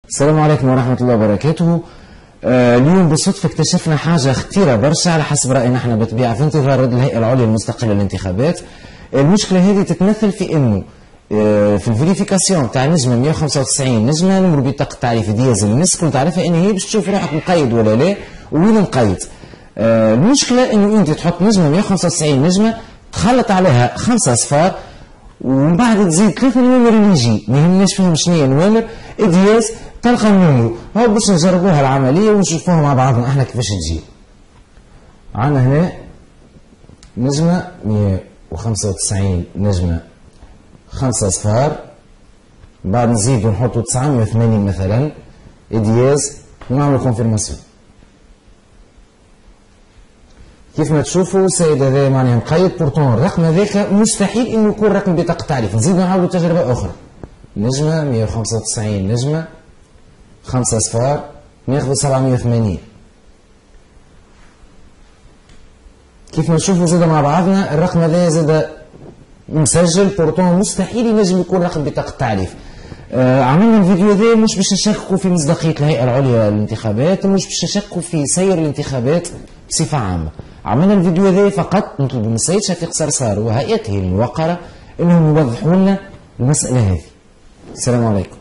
السلام عليكم ورحمة الله وبركاته. اليوم بالصدفة اكتشفنا حاجة خطيرة برشا على حسب رأينا احنا بالطبيعة في انتظار الهيئة العليا المستقلة للانتخابات. المشكلة هذه تتمثل في انه في الفيريفيكاسيون تاع نجمة 195 نجمة نمر بطاقة التعريف دياز الناس كل تعرفها ان هي باش تشوف روحك مقيد ولا لا وين مقيد. المشكلة انه انت تحط نجمة 195 نجمة تخلط عليها 5 اصفار ومن بعد تزيد 3 نوامر اللي يجي ما يهمناش فيهم شنو هي نوامر دياز تلقى النمرو. هاو باش نجربوها العملية ونشوفوها مع بعضنا احنا كيفاش تجي. عندنا هنا نجمة 195 نجمة 5 اصفار، بعد نزيد ونحطو 980 مثلا دياز ونعملو كونفيرماسيون. كيف ما تشوفوا السيد هذا معناها مقيد بورتون الرقم هذاك مستحيل انه يكون رقم بطاقة تعريف. نزيد نعاودو تجربة اخرى، نجمة 195 نجمة 5 اصفار ناخذ 780. كيف ما نشوفوا زاد مع بعضنا الرقم هذا زاد مسجل بورتون مستحيل ينجم يكون رقم بطاقة تعريف. عملنا الفيديو هذا مش باش نشككوا في مصداقية الهيئة العليا للانتخابات ومش باش نشككوا في سير الانتخابات بصفة عامة. عملنا الفيديو هذا فقط نطلب من السيد شفيق صرصار وهيئته الموقرة انهم يوضحوا لنا المسألة هذه. السلام عليكم.